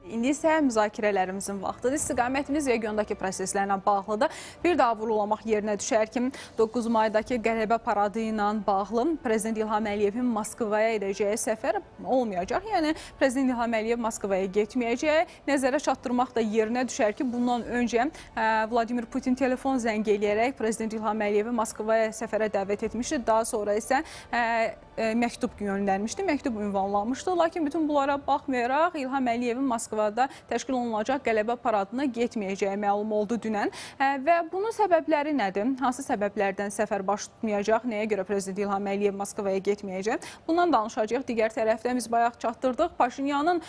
İndi isə müzakirələrimizin vaxtıdır. İstiqamətimiz regiondakı proseslərlə bağlıdır. Bir daha vurulamaq yerinə düşər ki, 9 maydakı qələbə paradı ilə bağlı Prezident İlham Əliyevin Moskvaya edəcəyi səfər olmayacaq. Yəni, Prezident İlham Əliyev Moskvaya getməyəcək. Nəzərə çatdırmaq da yerinə düşər ki, bundan öncə Vladimir Putin telefon zəng eləyərək Prezident İlham Əliyevi Moskvaya səfərə dəvət etmişdi. Daha sonra isə məktub göndərmişdi, məktub ünvanlanmışdı. Lakin bütün bunlara baxmayaraq İlham Əliyevin Moskvada təşkil olunacaq qələbə paradına getməyəcəyi məlum oldu dünən. Və bunun səbəbləri nədir? Hansı səbəblərdən səfər baş tutmayacaq? Nəyə görə Prezident İlham Əliyev Moskvaya getməyəcək? Bundan danışacağıq. Digər tərəfdən biz bayaq çatdırdıq. Paşinyanın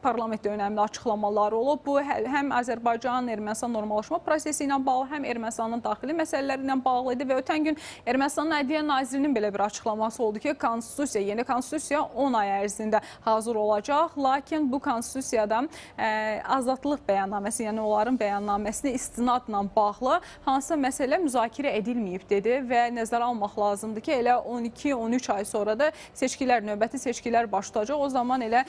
parlamentdə önəmli açıqlamaları olub. Bu həm Azərbaycan-Ermənistan normallaşma prosesi ilə bağlı, həm Ermənistanın daxili məsələləri ilə bağlı idi və ötən gün Ermənistanın Ədliyyə Nazirinin belə bir açıqlaması oldu ki, yeni konstitusiya 10 ay ərzində hazır olacaq. Lakin bu konstitusiyada azadlıq bəyannaməsi, yəni onların bəyannaməsinə istinadla bağlı hansısa məsələ müzakirə edilməyib dedi və nəzərə almaq lazımdır ki, elə 12-13 ay sonra da növbəti seçkilər baş tutacaq. O zaman elə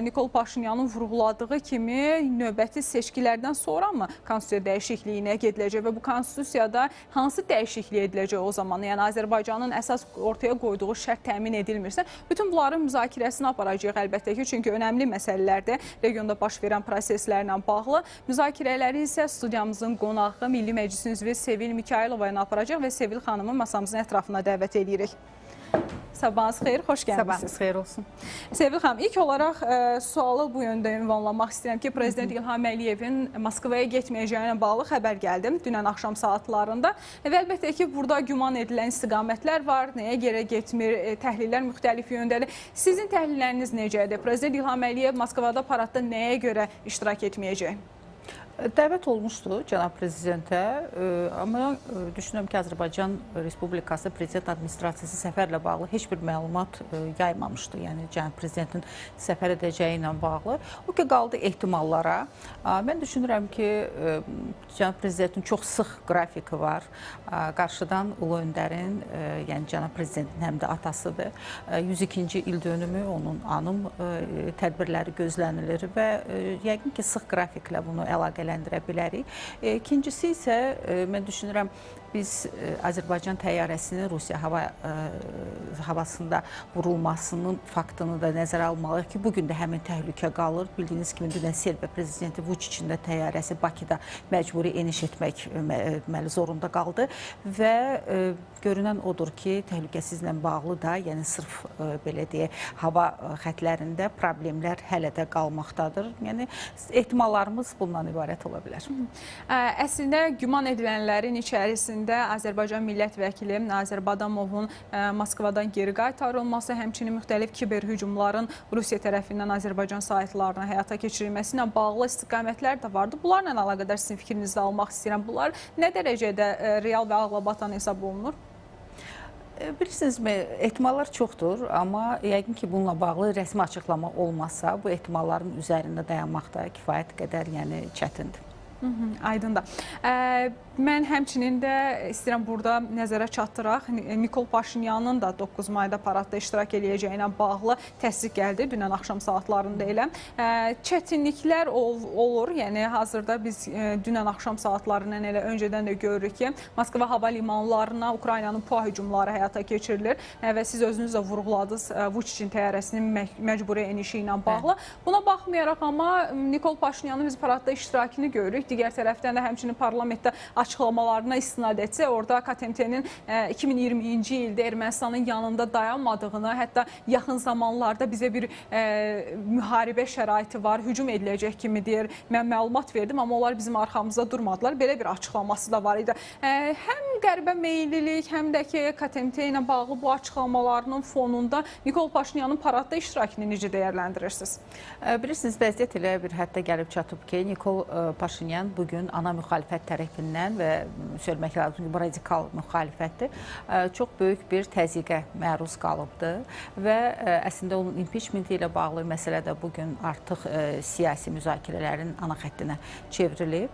Nikol Paşinyanın vurğuladığı kimi növbəti seçkilərdən sonra mı konstitusiya dəyişikliyinə gediləcək və bu konstitusiyada hansı dəyişiklik ediləcək o zaman? Yəni Azərbaycanın əsas ortaya qoyduğu şərt təmin edilmirsə, bütün bunların müzakirəsini aparacağıq əlbəttə ki, çünki önəmli məsələlərdə regionda baş verən proseslərlə bağlı. Müzakirələri isə studiyamızın qonağı Milli Məclisin üzvü Sevil Mikailova ilə aparacaq və Sevil xanımı masamızın ətrafına dəvət edirik. Sabahınız xeyir, xoş gəlmişsiniz. Sabahınız xeyir olsun. Sevil xanım, ilk olaraq sualı bu yöndə ünvanlamaq istəyirəm ki, Prezident İlham Əliyevin Moskvaya getməyəcəyinə bağlı xəbər gəldi dünən axşam saatlarında. Və əlbəttə ki, burada güman edilən istiqamətlər var, nəyə görə getmir, təhlillər müxtəlif yöndədir. Sizin təhlilləriniz necədir? Prezident İlham Əliyev Moskvada paradda nəyə görə iştirak etməyəcək? Dəvət olmuşdu cənab prezidentə, amma düşünürəm ki, Azərbaycan Respublikası Prezident Administrasiyası səfərlə bağlı heç bir məlumat yaymamışdı. Yəni, cənab prezidentin səfər edəcəyi ilə bağlı. O ki, qaldı ehtimallara. Mən düşünürəm ki, cənab prezidentin çox sıx qrafiki var. Qarşıdan Ulu Öndərin, yəni cənab prezidentin həm də atasıdır. 102-ci il dönümü, onun anım tədbirləri gözlənilir və yəqin ki, sıx qrafiklə bunu əlaqələndirə bilərik. İkincisi isə mən düşünürəm, biz Azərbaycan təyyarəsinin Rusiya havasında vurulmasının faktını da nəzərə almalıyıq ki, bugün də həmin təhlükə qalır. Bildiyiniz kimi, dünən Serbiya prezidenti Vučićin də təyyarəsi Bakıda məcburi eniş etmək zorunda qaldı və görünən odur ki, təhlükəsizlə bağlı da, yəni sırf belə deyək, hava xətlərində problemlər hələ də qalmaqdadır. Yəni, ehtimallarımız bundan ibarət ola bilər. Əslində, güman edilənlərin içərisində Azərbaycan millət vəkili Nazir Badamovun Moskvadan geri qaytarılması, həmçinin müxtəlif kiber hücumların Rusiya tərəfindən Azərbaycan saytlarına həyata keçirilməsi ilə bağlı istiqamətlər də vardı. Bunlarla əlaqədar sizin fikrinizi almaq istəyirəm. Bunlar nə dərəcədə real və ağlabatan hesab olunur? Bilirsinizmi, ehtimallar çoxdur, amma yəqin ki, bununla bağlı rəsmi açıqlama olmasa, bu ehtimalların üzərində dayanmaq da kifayət qədər çətindir. Aydındır. Mən həmçinin də istəyirəm burada nəzərə çatdıraq. Nikol Paşinyanın da 9 mayda paradda iştirak edəcəyinə bağlı təsdiq gəldi dünən axşam saatlarında elə. Çətinliklər olur. Yəni, hazırda biz dünən axşam saatlarından elə öncədən də görürük ki, Moskva hava limanlarına Ukraynanın PUA hücumları həyata keçirilir və siz özünüz də vurğuladınız Vučićin təyyarəsinin məcburi enişi ilə bağlı. Buna baxmayaraq amma Nikol Paşinyanın biz paradda iştirakını görürük. Digər tərəfdən də həmçinin parlamentdə açıqlamalarına istinad etsə, orada KMTT-nin 2020-ci ildə Ermənistanın yanında dayanmadığını, hətta yaxın zamanlarda bizə bir müharibə şəraiti var, hücum ediləcək kimi deyir. Mən məlumat verdim, amma onlar bizim arxamızda durmadılar. Belə bir açıqlaması da var idi. Həm qəribə meyillilik, həm də ki, KMT ilə bağlı bu açıqlamalarının fonunda Nikol Paşinyanın paradda iştirakını necə dəyərləndirirsiniz? Bilirsiniz, vəziyyət elə bir həddə gəlib çatıb ki, Nikol Paşinyan bugün ana müxalifət tərəfindən və söyləmək lazım ki, bu radikal müxalifətdir, çox böyük bir təzyiqə məruz qalıbdır və əslində onun impeachmenti ilə bağlı məsələ də bugün artıq siyasi müzakirələrin ana xəttinə çevrilib.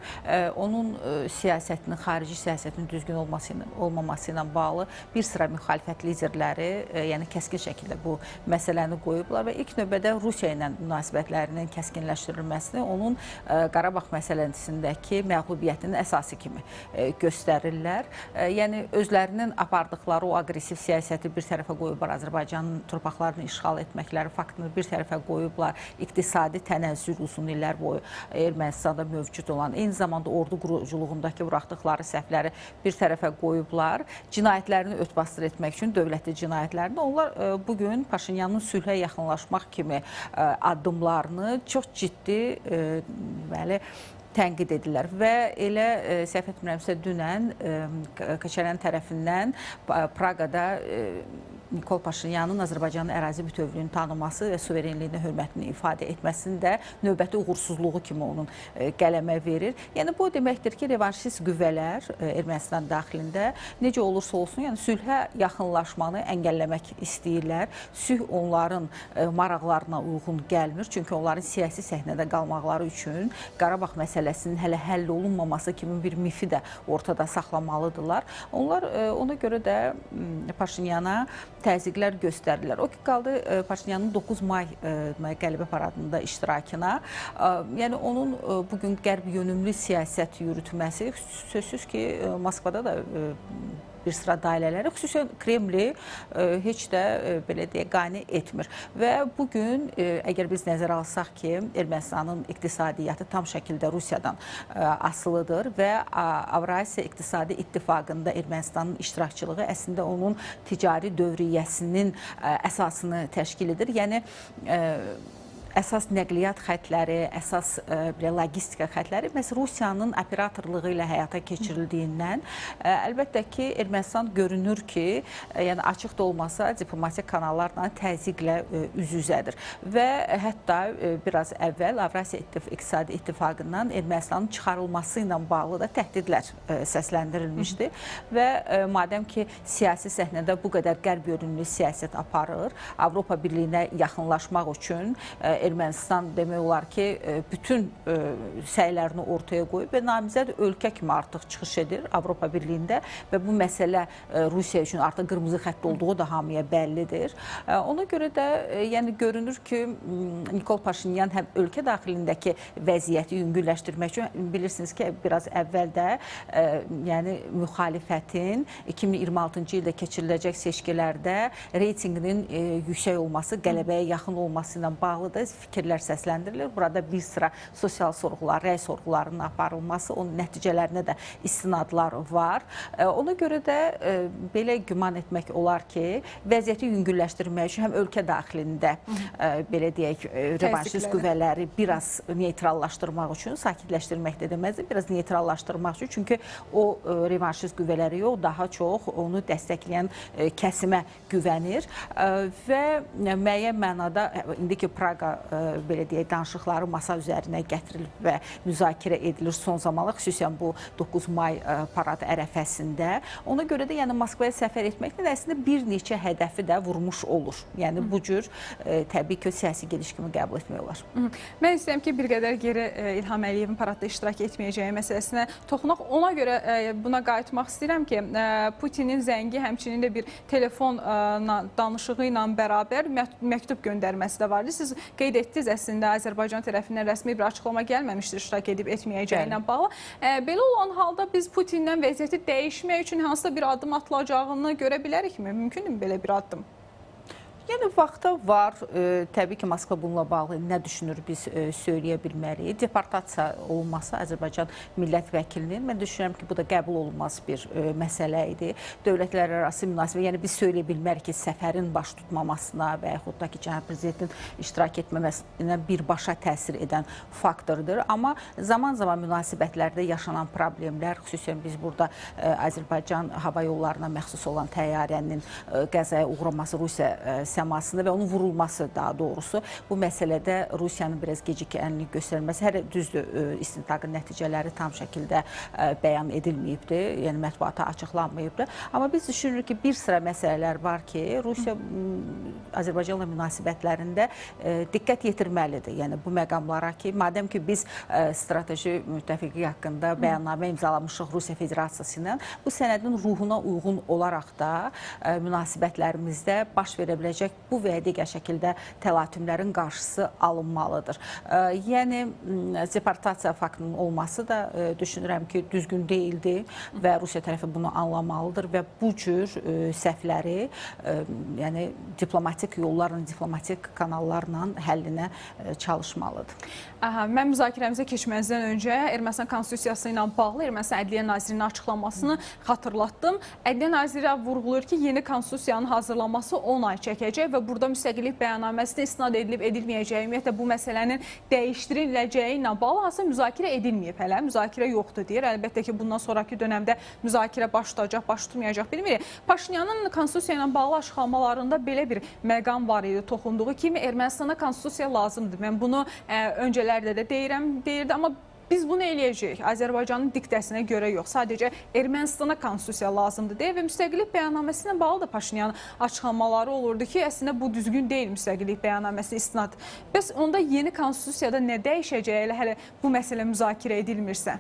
Onun siyasətinin, xarici siyasətinin düzgün olmadığı olmaması ilə bağlı bir sıra müxalifət liderləri yəni kəskin şəkildə bu məsələni qoyublar və ilk növbədə Rusiya ilə münasibətlərinin kəskinləşdirilməsini onun Qarabağ məsələsindəki məğlubiyyətinin əsası kimi göstərirlər. Yəni özlərinin apardıqları o aqressiv siyasəti bir tərəfə qoyublar, Azərbaycanın torpaqlarını işğal etməkləri faktını bir tərəfə qoyublar, iqtisadi tənəzzül uzun illər boyu Ermənistanda mövcud olan, eyni zamanda ordu quruculuğundakı buraxdıqları səhvləri bir tərəfə qoyublar, cinayətlərini örtbasdır etmək üçün dövlətli cinayətlərini, onlar bugün Paşinyanın sülhə yaxınlaşmaq kimi addımlarını çox ciddi tənqid edirlər və elə səhv etmirəmsə dünən Köçərən tərəfindən Praqada Nikol Paşinyanın Azərbaycanın ərazi bütövlüyünü tanıması və suverenliyinə hörmətini ifadə etməsini də növbəti uğursuzluğu kimi onun qələmə verir. Yəni bu deməkdir ki, revanşist qüvvələr Ermənistan daxilində necə olursa olsun, yəni sülhə yaxınlaşmanı əngəlləmək istəyirlər. Sülh onların maraqlarına uyğun gəlmir, çünki onların siyasi səhnədə qalmaqları üçün Qarabağ məsələsinin hələ həll olunmaması kimi bir mifi də ortada saxlamalıdırlar. Onlar ona görə də Paşinyana təzyiqlər göstərirlər. O ki, qaldı Paşinyanın 9 may qələbə paradında iştirakına. Yəni, onun bugün qərb yönümlü siyasət yürütməsi sözsüz ki, Moskvada da bir sıra dairələri, xüsusən Kremli heç də belə deyə qane etmir. Və bugün əgər biz nəzərə alsaq ki, Ermənistanın iqtisadiyyatı tam şəkildə Rusiyadan asılıdır və Avrasiya İqtisadi İttifaqında Ermənistanın iştirakçılığı əslində onun ticari dövriyyəsinin əsasını təşkil edir. Yəni, əsas nəqliyyat xətləri, əsas logistika xətləri məhz Rusiyanın operatorluğu ilə həyata keçirildiyindən əlbəttə ki, Ermənistan görünür ki, yəni açıq da olmasa diplomatik kanallarla təzyiqlə üz-üzədir. Və hətta biraz əvvəl Avrasiya İqtisadi İttifaqından Ermənistanın çıxarılması ilə bağlı da təhdidlər səsləndirilmişdi. Və madəm ki, siyasi səhnədə bu qədər qərb yönümlü siyasət aparır, Avropa Birliyinə yaxınlaşmaq üçün Ermənistan demək olar ki, bütün səylərini ortaya qoyub və namizəd ölkə kimi artıq çıxış edir Avropa Birliyində və bu məsələ Rusiya üçün artıq qırmızı xətt olduğu da hamıya bəllidir. Ona görə də yəni görünür ki, Nikol Paşinyan həm ölkə daxilindəki vəziyyəti yüngülləşdirmək üçün bilirsiniz ki, biraz əvvəl də yəni müxalifətin 2026-cı ildə keçiriləcək seçkilərdə reytinqinin yüksək olması, qələbəyə yaxın olması ilə bağlı da fikirlər səsləndirilir. Burada bir sıra sosial sorğular, rəy sorğularının aparılması, onun nəticələrinə də istinadlar var. Ona görə də belə güman etmək olar ki, vəziyyəti yüngülləşdirmək üçün həm ölkə daxilində belə deyək, revanşist qüvvələri biraz neytrallaşdırmaq üçün, sakitləşdirmək də deməzdir, biraz neytrallaşdırmaq üçün, çünki o revanşist qüvvələri yox, daha çox onu dəstəkləyən kəsimə güvənir və müəyyən mənada indi ki, Praqa belə deyək, danışıqları masa üzərinə gətirilib və müzakirə edilir son zamanlar, xüsusən bu 9 may paradı ərəfəsində. Ona görə də yəni Moskvaya səfər etməklə əslində bir neçə hədəfi də vurmuş olur. Yəni bu cür təbii ki, siyasi gediş kimi qəbul etmək olar. Mən istəyirəm ki, bir qədər geri İlham Əliyevin paradda iştirak etməyəcəyi məsələsinə toxunaq. Ona görə buna qayıtmaq istəyirəm ki, Putinin zəngi həmçinin də bir telefon danışığı ilə bərabər məktub göndərməsi də vardı. Siz qeyd etdiniz, əslində Azərbaycan tərəfindən rəsmi bir açıqlama gəlməmişdir iştirak edib etməyəcəyi ilə bağlı. Belə olan halda biz Putindən vəziyyəti dəyişmək üçün hansısa bir addım atılacağını görə bilərikmi? Mümkündür belə bir addım? Yəni, vaxta var. Təbii ki, Moskva bununla bağlı nə düşünür biz söyləyə bilməliyik. Deportasiya olunması Azərbaycan millət vəkilinin, mən düşünürəm ki, bu da qəbul olunmaz bir məsələ idi. Dövlətlər arası münasibət, yəni biz söyləyə bilmərik ki, səfərin baş tutmamasına və yaxud da ki, cənab prezidentin iştirak etməməsinə birbaşa təsir edən faktordur. Amma zaman-zaman münasibətlərdə yaşanan problemlər, xüsusən biz burada Azərbaycan hava yollarına məxsus olan təyyarənin qəzaya uğraması Rusiya səmasında və onun vurulması daha doğrusu bu məsələdə Rusiyanın biraz gecikənlik göstərməsi, hələ düzdür, istintaqın nəticələri tam şəkildə bəyan edilməyibdir, yəni mətbuata açıqlanmayıbdır. Amma biz düşünürük ki, bir sıra məsələlər var ki, Rusiya Azərbaycanla münasibətlərində diqqət yetirməlidir. Yəni bu məqamlara ki, madəm ki biz strateji müttəfiqlik haqqında bəyannamə imzalamışıq Rusiya Federasiyası ilə, bu sənədin ruhuna uyğun olaraq da münasibətlərimizdə baş verə biləcək bu və ya digər şəkildə təlatümlərin qarşısı alınmalıdır. Yəni deportasiya faktının olması da düşünürəm ki, düzgün deyildi və Rusiya tərəfi bunu anlamalıdır və bu cür səhvləri yəni diplomatik yollarla, diplomatik kanallarla həllinə çalışmalıdır. Mən müzakirəmizə keçməzdən öncə Ermənistan Konstitusiyası ilə bağlı Ermənistan Ədliyyə Nazirinin açıqlamasını xatırlatdım. Ədliyyə Naziri vurğulayır ki, yeni konstitusiyanın hazırlanması 10 ay çəkəcək və burada müstəqillik bəyannaməsinə istinad edilib edilməyəcəyi, ümumiyyətlə bu məsələnin dəyişdiriləcəyi ilə bağlı hansısa müzakirə edilməyib hələ, müzakirə yoxdur deyir. Əlbəttə ki, bundan sonraki dönəmdə müzakirə başlayacaq, baş tutmayacaq, bilmirik. Paşinyanın konstitusiya ilə bağlı açıqlamalarında belə bir məqam var idi, toxunduğu kimi Ermənistana konstitusiya lazımdır. Mən bunu öncələrdə də deyirdi, amma biz bunu eləyəcəyik. Azərbaycanın diktəsinə görə yox, sadəcə Ermənistana konstitusiya lazımdır deyə və müstəqillik bəyannaməsinə bağlı da Paşinyanın açıqlamaları olurdu ki, əslində bu düzgün deyil müstəqillik bəyannaməsi istinad. Bəs onda yeni konstitusiyada nə dəyişəcəyi ilə hələ bu məsələ müzakirə edilmirsə?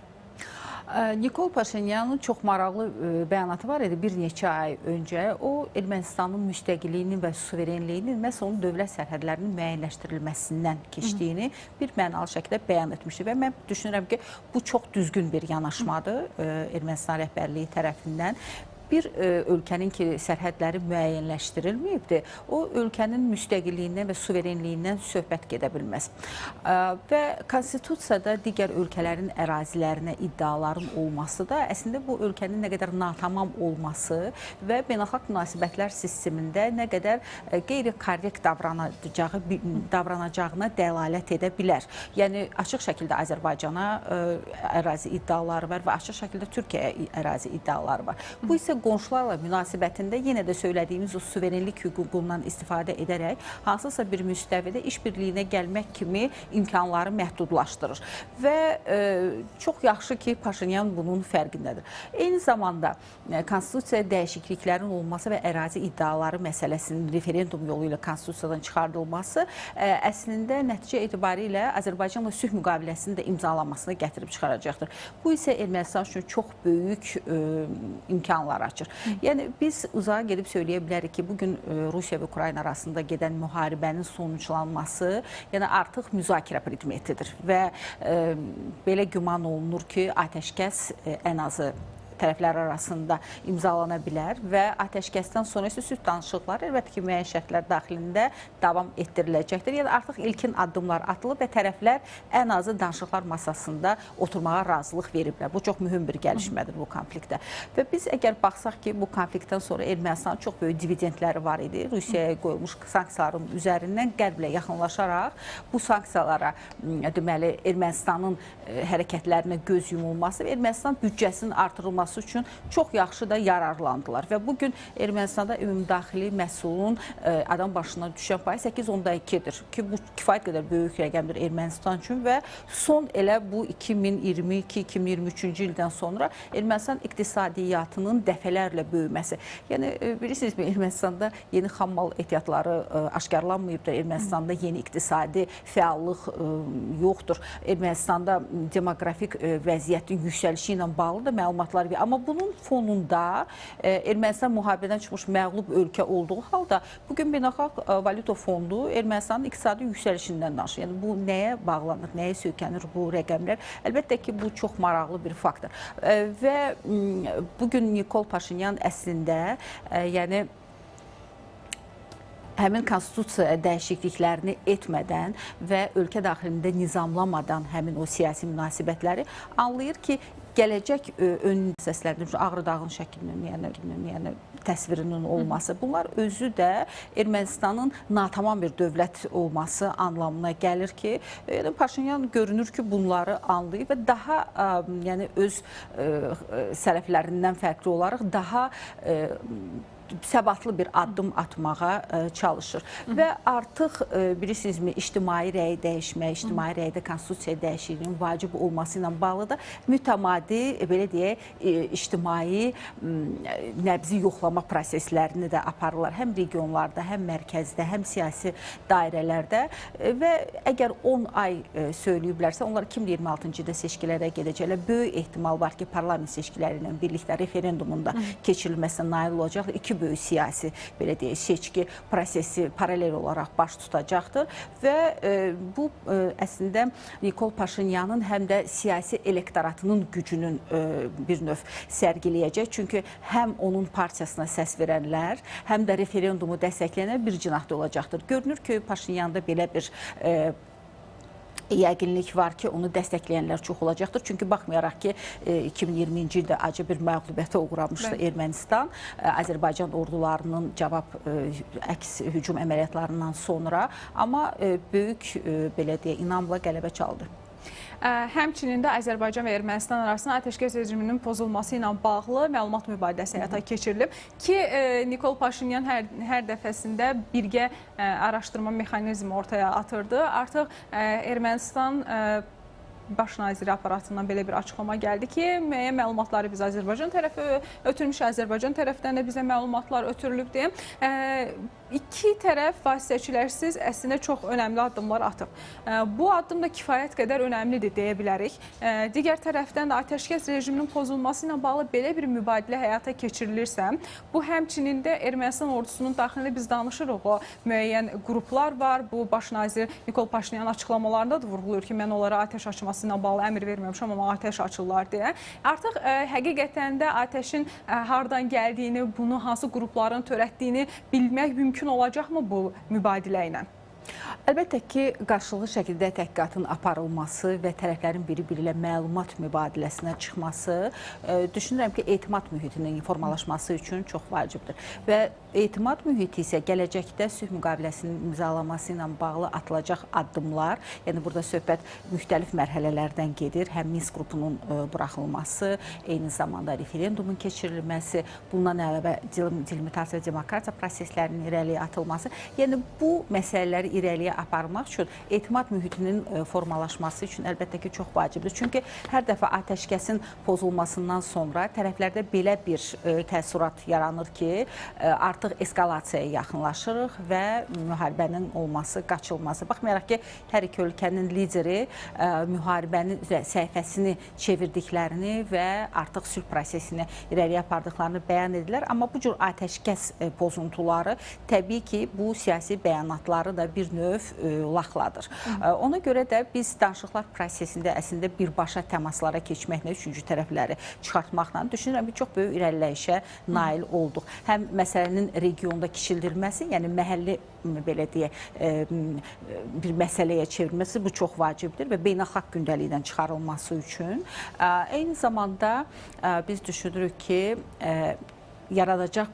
Nikol Paşinyanın çox maraqlı bəyanatı var idi bir neçə ay öncə. O, Ermənistanın müstəqilliyinin və suverenliyinin məhz onun dövlət sərhədlərinin müəyyənləşdirilməsindən keçdiyini bir mənalı şəkildə bəyan etmişdi və mən düşünürəm ki, bu çox düzgün bir yanaşmadır Ermənistan rəhbərliyi tərəfindən. Bir ölkənin ki, sərhədləri müəyyənləşdirilməyibdir, o ölkənin müstəqilliyindən və suverenliyindən söhbət gedə bilməz. Və konstitusiyada digər ölkələrin ərazilərinə iddiaların olması da əslində bu ölkənin nə qədər natamam olması və beynəlxalq münasibətlər sistemində nə qədər qeyri-korrekt davranacağına dəlalət edə bilər. Yəni, açıq şəkildə Azərbaycana ərazi iddiaları var və açıq şəkildə Türkiyəyə ərazi iddiaları var. Bu isə qonşularla münasibətində yenə də söylədiyimiz o suverenlik hüququndan istifadə edərək hansısa bir müstəvidə işbirliyinə gəlmək kimi imkanları məhdudlaşdırır. Və çox yaxşı ki, Paşinyan bunun fərqindədir. Eyni zamanda konstitusiya dəyişikliklərin olması və ərazi iddiaları məsələsinin referendum yolu ilə konstitusiyadan çıxardılması əslində nəticə etibarilə Azərbaycanla sülh müqaviləsinin də imzalanmasına gətirib çıxaracaqdır. Bu isə Ermənistan üçün çox böyük imkanlar açır. Yəni, biz uzağa gedib söyləyə bilərik ki, bugün Rusiya və Ukrayna arasında gedən müharibənin sonuçlanması yəni artıq müzakirə predmetidir və belə güman olunur ki, atəşkəs ən azı tərəflər arasında imzalana bilər və atəşkəsdən sonra isə sülh danışıqları əlbəttə ki, müəyyən şərtlər daxilində davam etdiriləcəkdir. Yəni, artıq ilkin addımlar atılıb və tərəflər ən azı danışıqlar masasında oturmağa razılıq veriblər. Bu çox mühüm bir gəlişmədir bu konfliktdə. Və biz əgər baxsaq ki, bu konfliktdən sonra Ermənistanın çox böyük dividendləri var idi. Rusiyaya qoyulmuş sanksiyaların üzərindən qərblə yaxınlaşaraq bu sanksiyalara deməli, Ermənistanın hərəkətlərinə göz yumulması və Ermənistan büdcəsinin artırılması üçün çox yaxşı da yararlandılar. Və bugün Ermənistanda ümumdaxili məhsulun adam başına düşən payı 8.2-dir ki, bu kifayət qədər böyük rəqəmdir Ermənistan üçün və son elə bu 2022-2023-cü ildən sonra Ermənistan iqtisadiyyatının dəfələrlə böyüməsi. Yəni, bilirsinizmi, Ermənistanda yeni xammal ehtiyatları aşkarlanmayıbdır, Ermənistanda yeni iqtisadi fəallıq yoxdur. Ermənistanda demoqrafik vəziyyətin yüksəlişi ilə bağlı da məlumatlar verir. Amma bunun fonunda Ermənistan müharibədən çıxmış məğlub ölkə olduğu halda bugün Beynəlxalq Valyuta Fondu Ermənistanın iqtisadi yüksəlişindən danışır. Yəni, bu nəyə bağlanır, nəyə söykənir bu rəqəmlər? Əlbəttə ki, bu çox maraqlı bir faktor. Və bugün Nikol Paşinyan əslində, yəni, həmin konstitusiya dəyişikliklərini etmədən və ölkə daxilində nizamlamadan həmin o siyasi münasibətləri anlayır ki, gələcək ön səslərinin, Ağrı dağın şəklinin, yəni təsvirinin olması, bunlar özü də Ermənistanın natamam bir dövlət olması anlamına gəlir ki, Paşinyan görünür ki, bunları anlayıb və daha öz sələflərindən fərqli olaraq daha səbatlı bir addım atmağa çalışır. Və artıq bilirsinizmi, ictimai rəyi dəyişmək, ictimai rəydə konstitusiya dəyişikliyinin vacib olması ilə bağlı da mütəmadi, belə deyək, ictimai nəbzi yoxlama proseslərini də aparırlar. Həm regionlarda, həm mərkəzdə, həm siyasi dairələrdə və əgər 10 ay söyləyiblərsə, onlar 2026-cı ildə seçkilərə gedəcəklər. Böyük ehtimal var ki, parlament seçkiləri ilə birlikdə referendumunda keçirilməsinə nail olacaq. İki böyük siyasi, belə deyək, seçki prosesi paralel olaraq baş tutacaqdır və bu əslində Nikol Paşinyanın həm də siyasi elektoratının gücünün bir növ sərgiləyəcək. Çünki həm onun partiyasına səs verənlər, həm də referendumu dəstəkləyənlər bir cinahda olacaqdır. Görünür ki, Paşinyanda belə bir yəqinlik var ki, onu dəstəkləyənlər çox olacaqdır. Çünki baxmayaraq ki, 2020-ci ildə acı bir məğlubiyyətə uğramışdı Ermənistan, Azərbaycan ordularının cavab əks hücum əməliyyatlarından sonra, amma böyük, belə deyək, inamla qələbə çaldı. Həmçinin də Azərbaycan və Ermənistan arasında atəşkəs rejiminin pozulması ilə bağlı məlumat mübadiləsi həyata keçirilib ki, Nikol Paşinyan hər dəfəsində birgə araşdırma mexanizmi ortaya atırdı. Artıq Ermənistan Baş naziri aparatından belə bir açıqlama gəldi ki, müəyyən məlumatları biz Azərbaycan tərəfi ötürmüş, Azərbaycan tərəfdən də bizə məlumatlar ötürülübdür. İki tərəf vasitəçilərsiz əslində çox önəmli addımlar atıb. Bu addım da kifayət qədər önəmlidir deyə bilərik. Digər tərəfdən də atəşkəs rejiminin pozulması ilə bağlı belə bir mübadilə həyata keçirilirsə, bu həmçinin də Ermənistan ordusunun daxilində biz danışırıq, o müəyyən qruplar var. Bu baş nazir Nikol Paşinyanın açıqlamalarında da vurğulayır ki, mən onlara atəş açması ilə bağlı əmr verməmişəm, amma atəş açırlar deyə. Artıq həqiqətən də atəşin hardan gəldiyini, bunu hansı qrupların törətdiyini bilmək mümkün olacaqmı bu mübadilə ilə? Əlbəttə ki, qarşılıqlı şəkildə təhqiqatın aparılması və tərəflərin biri-biri ilə məlumat mübadiləsinə çıxması düşünürəm ki, etimad mühitinin formalaşması üçün çox vacibdir. Və etimad mühiti isə gələcəkdə sülh müqaviləsinin imzalaması ilə bağlı atılacaq addımlar, yəni burada söhbət müxtəlif mərhələlərdən gedir. Həm Minsk qrupunun buraxılması, eyni zamanda referendumun keçirilməsi, bundan əlavə delimitasiya və demokratiya proseslərinin irəliyə atılması. Yəni bu məsələləri irəliyə aparmaq üçün etimad mühitinin formalaşması üçün əlbəttə ki, çox vacibdir. Çünki hər dəfə atəşkəsin pozulmasından sonra tərəflərdə belə bir təəssürat yaranır ki, artıq eskalasiyaya yaxınlaşırıq və müharibənin olması qaçılması. Baxmayaraq ki, hər iki ölkənin lideri müharibənin səhifəsini çevirdiklərini və artıq sülh prosesini irəliyə apardıqlarını bəyan edirlər. Amma bu cür atəşkəs pozuntuları təbii ki, bu siyasi bəyanatları da bir növ laxladır. Ona görə də biz danışıqlar prosesində əslində birbaşa təmaslara keçməklə, üçüncü tərəfləri çıxartmaqla düşünürəm ki, çox böyük irəliləyişə nail olduq. Həm məsələnin regionda kişildirilməsi, yəni məhəlli, belə deyək, bir məsələyə çevrilməsi bu çox vacibdir və beynəlxalq gündəlikdən çıxarılması üçün. Eyni zamanda biz düşünürük ki,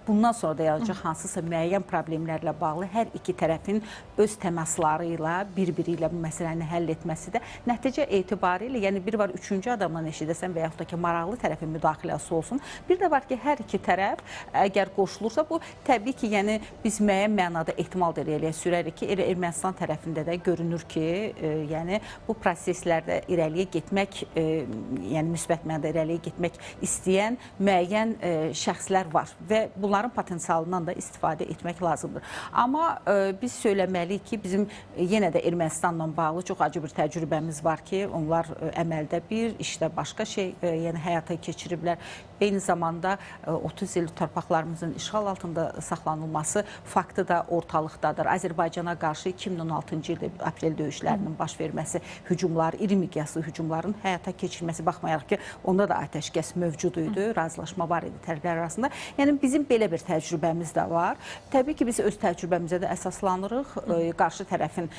bundan sonra da yaradacaq hansısa müəyyən problemlərlə bağlı hər iki tərəfin öz təmasları ilə bir-biri ilə bu məsələni həll etməsi də nəticə etibarilə, yəni bir var üçüncü adamdan eşidəsən və yaxud da ki, maraqlı tərəfin müdaxiləsi olsun. Bir də var ki, hər iki tərəf əgər qoşulursa, bu təbii ki, yəni biz müəyyən mənada ehtimal irəliyə sürərik ki, Ermənistan tərəfində də görünür ki, yəni bu proseslərdə irəliyə getmək, yəni müsbət mənada irəliyə getmək istəyən müəyyən şəxslər var və bunların potensialından da istifadə etmək lazımdır. Amma biz söyləməliyik ki, bizim yenə də Ermənistanla bağlı çox acı bir təcrübəmiz var ki, onlar əməldə bir, işdə başqa şey yəni həyata keçiriblər. Eyni zamanda 30 il torpaqlarımızın işğal altında saxlanılması faktı da ortalıqdadır. Azərbaycana qarşı 2016-cı ildə aprel döyüşlərinin baş verməsi, hücumlar, iri miqyaslı hücumların həyata keçirilməsi baxmayaraq ki, onda da atəşkəs mövcud idi, razılaşma var idi tərəflər arasında. Yəni bizim belə bir təcrübəmiz də var. Təbii ki, biz öz təcrübəmizə də əsaslanırıq. Qarşı tərəfin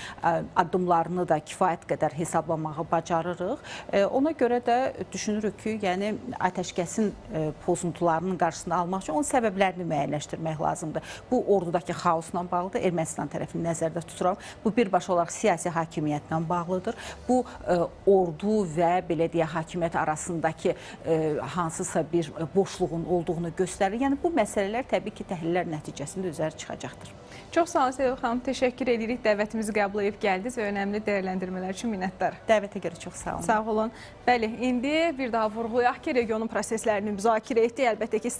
addımlarını da kifayət qədər hesablamağı bacarırıq. Ona görə də düşünürük ki, yəni atəşkəsin pozuntularının qarşısını almaq üçün onun səbəblərini müəyyənləşdirmək lazımdır. Bu ordudakı xaosla bağlıdır. Ermənistan tərəfini nəzərdə tuturam. Bu birbaşa olaraq siyasi hakimiyyətlə bağlıdır. Bu ordu və belə deyək hakimiyyət arasındakı hansısa bir boşluğun olduğunu göstərir. Yəni bu məsələlər təbii ki, təhlillər nəticəsində üzəri çıxacaqdır. Çox sağ olun Sevil xanım, təşəkkür edirik. Dəvətimizi qəbul edib gəldiniz və önəmli dəyərləndirmələr üçün minnətdarıq. Dəvətə görə çox sağ olun. Sağ olun. Bəli, indi bir daha vurğulayaq ki, regionun proseslərini müzakirə etdik. Əlbəttə ki,